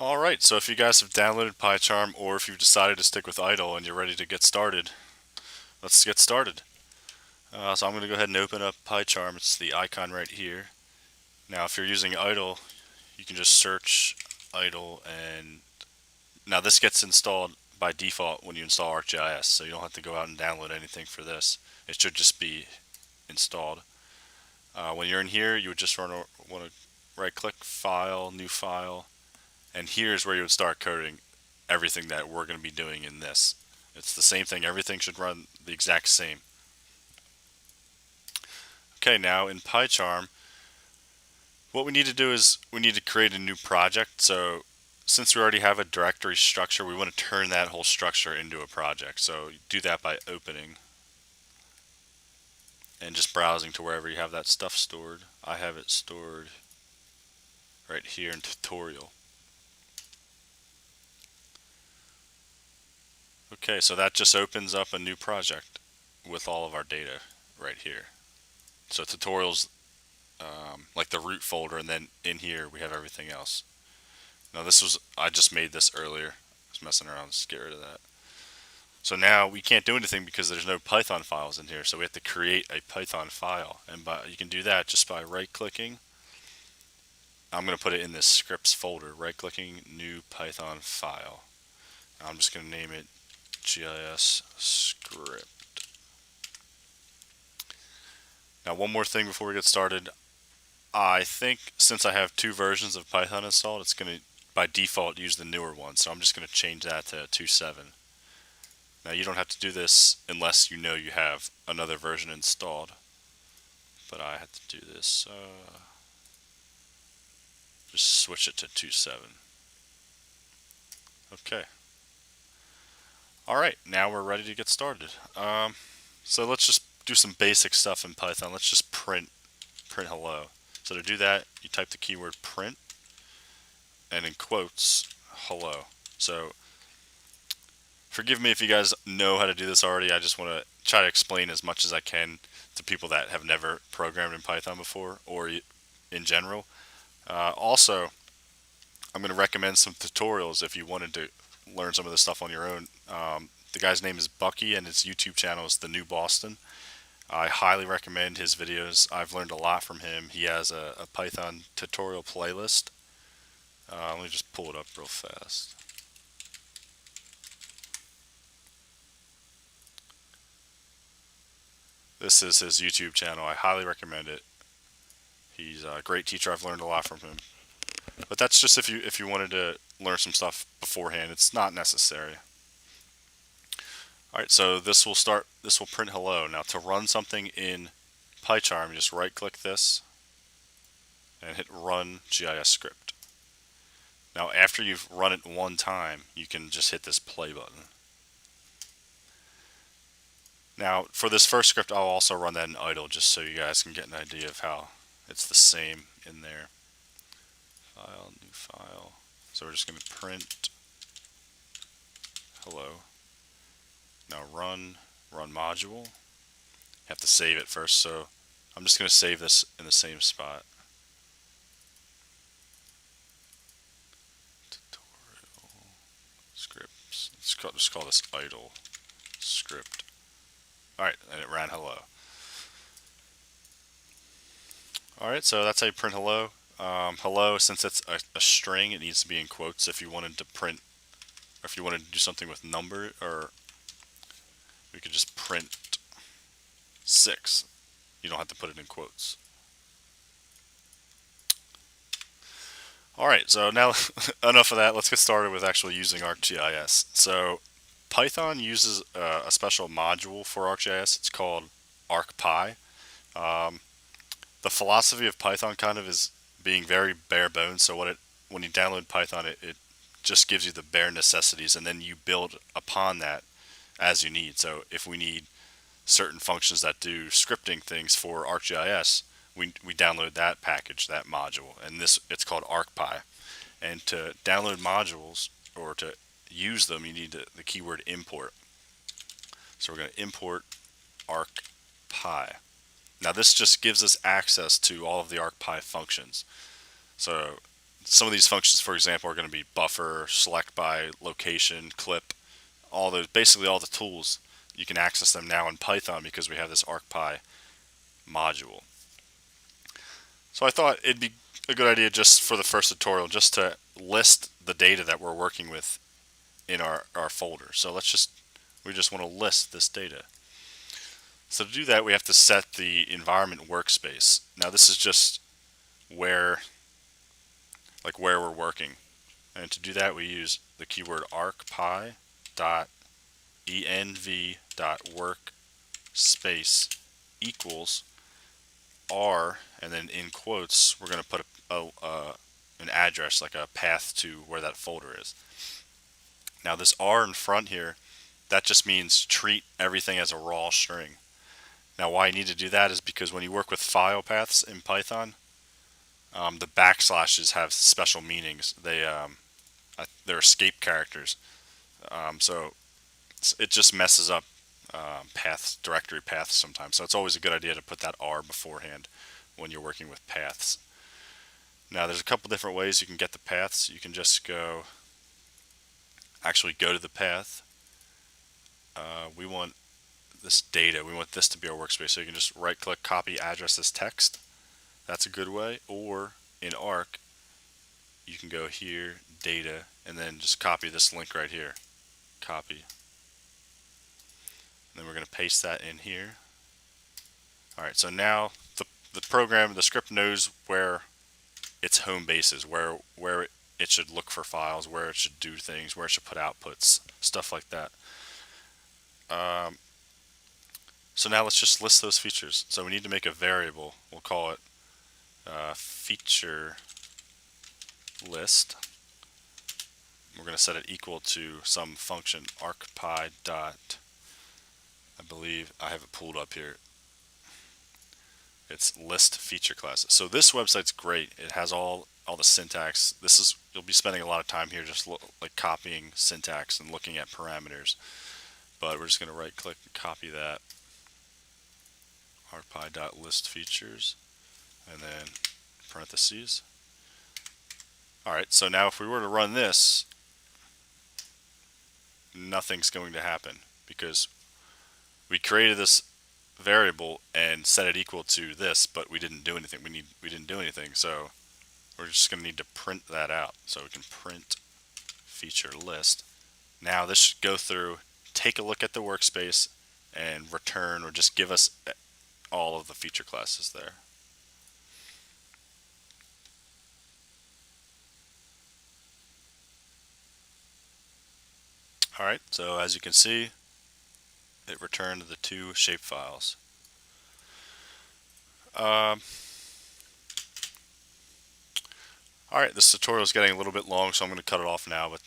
Alright, so if you guys have downloaded PyCharm or if you've decided to stick with idle and you're ready to get started, let's get started. So I'm going to go ahead and open up PyCharm. It's the icon right here. Now if you're using idle, you can just search idle, and now this gets installed by default when you install ArcGIS, so you don't have to go out and download anything for this. It should just be installed. When you're in here, you would just want to right click, File, New File, and here's where you would start coding everything that we're going to be doing in this. It's the same thing. Everything should run the exact same. Okay, now in PyCharm, what we need to do is we need to create a new project. So since we already have a directory structure, we want to turn that whole structure into a project. So you do that by opening and just browsing to wherever you have that stuff stored. I have it stored right here in tutorial. Okay, so that just opens up a new project with all of our data right here. So tutorials, like the root folder, and then in here we have everything else. Now I just made this earlier. I was messing around, let's get rid of that. So now we can't do anything because there's no Python files in here, so we have to create a Python file. And you can do that just by right clicking. I'm going to put it in this scripts folder, right clicking, new Python file. I'm just going to name it GIS script. Now one more thing before we get started. I think since I have two versions of Python installed, it's going to by default use the newer one, so I'm just going to change that to 2.7. Now you don't have to do this unless you know you have another version installed, but I have to do this. Just switch it to 2.7. Okay. Alright, now we're ready to get started. So let's just do some basic stuff in Python. Let's just print hello. So to do that, you type the keyword print and in quotes, hello. So forgive me if you guys know how to do this already. I just want to try to explain as much as I can to people that have never programmed in Python before or in general. Also, I'm going to recommend some tutorials if you wanted to learn some of this stuff on your own. The guy's name is Bucky and his YouTube channel is The New Boston. I highly recommend his videos. I've learned a lot from him. He has a Python tutorial playlist. Let me just pull it up real fast. This is his YouTube channel. I highly recommend it. He's a great teacher. I've learned a lot from him. But that's just if you wanted to learn some stuff beforehand. It's not necessary. Alright, so this will print hello. Now to run something in PyCharm, you just right click this and hit run GIS script. Now after you've run it one time, you can just hit this play button. Now for this first script, I'll also run that in idle just so you guys can get an idea of how it's the same in there. File, new file. So we're just going to print hello. Now run module. You have to save it first, so I'm just going to save this in the same spot. Tutorial scripts. Let's just call this idle script. Alright, and it ran hello. Alright, so that's how you print hello. Hello, since it's a string, it needs to be in quotes. If you wanted to print, or if you wanted to do something with number, or we could just print 6. You don't have to put it in quotes. Alright, so now enough of that. Let's get started with actually using ArcGIS. So Python uses a special module for ArcGIS. It's called ArcPy. The philosophy of Python kind of is being very bare bones. So when you download Python, it just gives you the bare necessities, and then you build upon that as you need. So if we need certain functions that do scripting things for ArcGIS, we download that package, that module, and it's called ArcPy. And to download modules or to use them, you need the keyword import. So we're going to import ArcPy. Now this just gives us access to all of the ArcPy functions. So some of these functions, for example, are going to be buffer, select by location, clip, all those, basically all the tools. You can access them now in Python because we have this ArcPy module. So I thought it'd be a good idea just for the first tutorial just to list the data that we're working with in our folder. So we just want to list this data. So to do that, we have to set the environment workspace. Now this is just where we're working. And to do that, we use the keyword arcpy.env.workspace equals R, and then in quotes, we're going to put an address, like a path to where that folder is. Now this R in front here, that just means treat everything as a raw string. Now why you need to do that is because when you work with file paths in Python, the backslashes have special meanings. They're escape characters. So it just messes up directory paths sometimes. So it's always a good idea to put that R beforehand when you're working with paths. Now there's a couple different ways you can get the paths. You can just go to the path. We want this data. We want this to be our workspace. So you can just right click, copy address as text. That's a good way. Or in Arc, you can go here, data, and then just copy this link right here. Copy. And then we're going to paste that in here. Alright, so now the script knows where its home base is, where it should look for files, where it should do things, where it should put outputs, stuff like that. So now let's just list those features. So we need to make a variable. We'll call it feature list. We're going to set it equal to some function arcpy dot. I believe I have it pulled up here. It's list feature classes. So this website's great. It has all the syntax. You'll be spending a lot of time here just like copying syntax and looking at parameters. But we're just going to right click and copy that arcpy.listFeatures and then parentheses. Alright, so now if we were to run this, nothing's going to happen because we created this variable and set it equal to this, but we didn't do anything. We didn't do anything, so we're just going to need to print that out. So we can print feature list. Now this should go through, take a look at the workspace, and return or just give us all of the feature classes there. Alright, so as you can see, it returned the two shapefiles. Alright, this tutorial is getting a little bit long, so I'm going to cut it off now, but